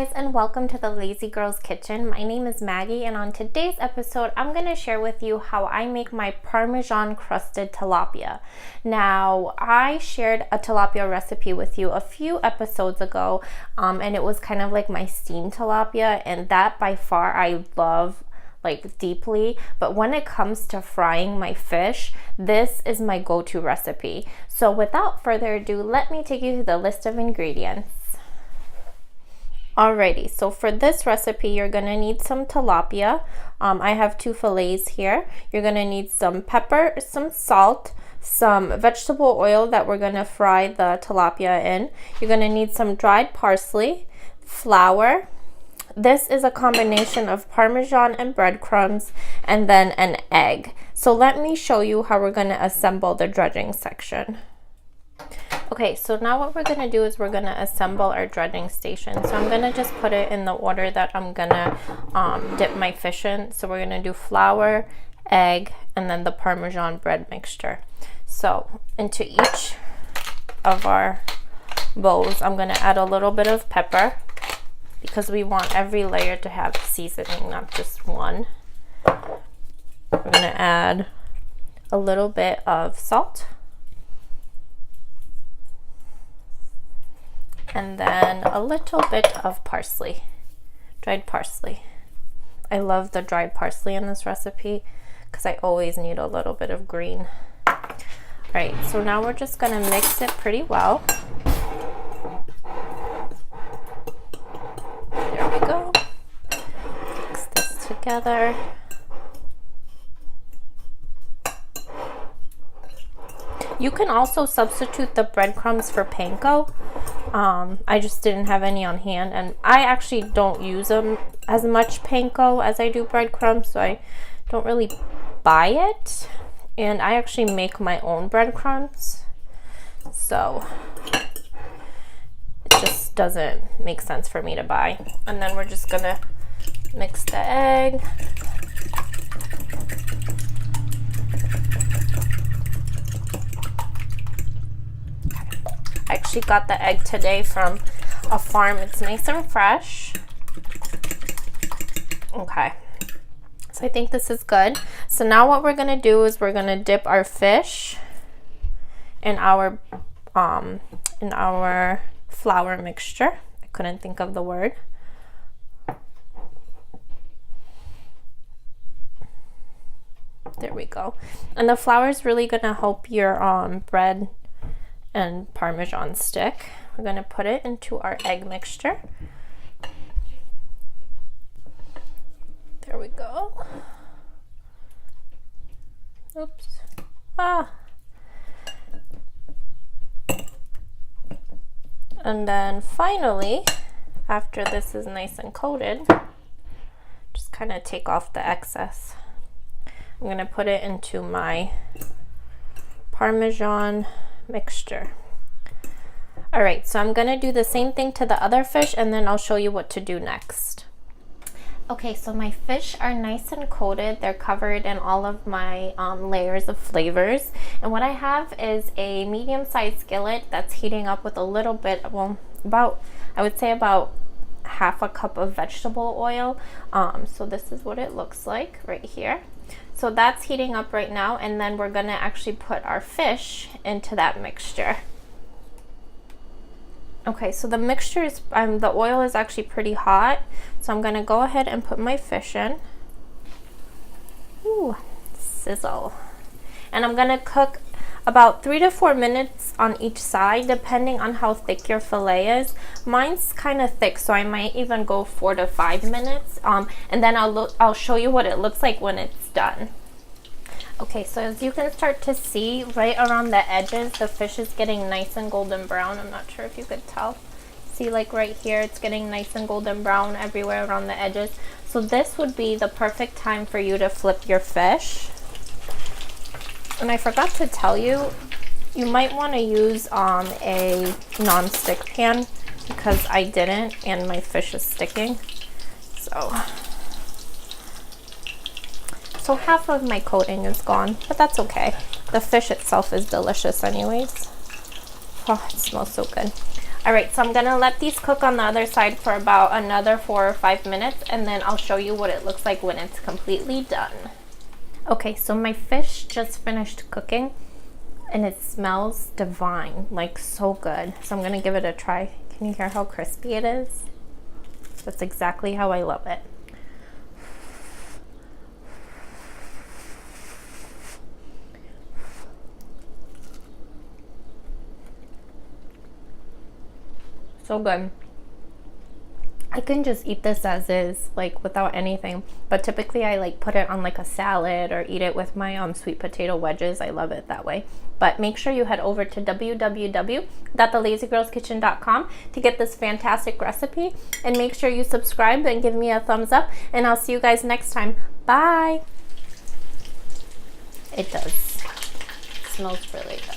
guys, and welcome to the Lazy Girl's Kitchen. My name is Maggie, and on today's episode I'm going to share with you how I make my Parmesan Crusted Tilapia. Now, I shared a tilapia recipe with you a few episodes ago, and it was kind of like my steamed tilapia, and that by far I love deeply. But when it comes to frying my fish, this is my go-to recipe. So without further ado, let me take you through the list of ingredients. Alrighty, so for this recipe, you're gonna need some tilapia. I have 2 fillets here. You're gonna need some pepper, some salt, some vegetable oil that we're gonna fry the tilapia in. You're gonna need some dried parsley, flour. This is a combination of Parmesan and breadcrumbs, and then an egg. So let me show you how we're gonna assemble the dredging section. Okay, so now what we're gonna do is we're gonna assemble our dredging station. So I'm gonna just put it in the order that I'm gonna dip my fish in. So we're gonna do flour, egg, and then the Parmesan bread mixture. So into each of our bowls, I'm gonna add a little bit of pepper because we want every layer to have seasoning, not just one. We're gonna add a little bit of salt. And then a little bit of parsley, dried parsley. I love the dried parsley in this recipe because I always need a little bit of green. All right, so now we're just gonna mix it pretty well. There we go. Mix this together. You can also substitute the breadcrumbs for panko. I just didn't have any on hand, and I actually don't use them as much panko as I do breadcrumbs, so I don't really buy it. And I actually make my own breadcrumbs, so it just doesn't make sense for me to buy. And then we're just gonna mix the egg. I actually got the egg today from a farm. It's nice and fresh. Okay, so I think this is good. So now what we're gonna do is we're gonna dip our fish in our flour mixture. I couldn't think of the word. There we go. And the flour is really gonna help your bread and Parmesan stick. We're gonna put it into our egg mixture. There we go. Oops. And then finally, after this is nice and coated, just kind of take off the excess. I'm gonna put it into my Parmesan mixture. All right, so I'm gonna do the same thing to the other fish, and then I'll show you what to do next. Okay, so my fish are nice and coated. They're covered in all of my layers of flavors. And what I have is a medium-sized skillet that's heating up with a little bit, I would say about half a cup of vegetable oil. So this is what it looks like right here. So that's heating up right now, and then we're gonna actually put our fish into that mixture. Okay, so the mixture is, the oil is actually pretty hot, so I'm gonna go ahead and put my fish in. Ooh, sizzle. And I'm gonna cook about 3 to 4 minutes on each side, depending on how thick your fillet is. Mine's kind of thick, so I might even go 4 to 5 minutes, and then I'll show you what it looks like when it's done. Okay, so as you can start to see, right around the edges, the fish is getting nice and golden brown. I'm not sure if you could tell. See, like right here, it's getting nice and golden brown everywhere around the edges. So this would be the perfect time for you to flip your fish. And I forgot to tell you, you might want to use a non-stick pan, because I didn't and my fish is sticking. So half of my coating is gone, but that's okay. The fish itself is delicious anyways. Oh, it smells so good. All right, so I'm gonna let these cook on the other side for about another 4 or 5 minutes, and then I'll show you what it looks like when it's completely done. Okay, so my fish just finished cooking and it smells divine, like so good. So I'm gonna give it a try. Can you hear how crispy it is? That's exactly how I love it. So good. I can just eat this as is, like without anything, but typically I like put it on like a salad or eat it with my sweet potato wedges. I love it that way. But make sure you head over to www.thelazygirlskitchen.com to get this fantastic recipe, and make sure you subscribe and give me a thumbs up, and I'll see you guys next time. Bye. It does. It smells really good.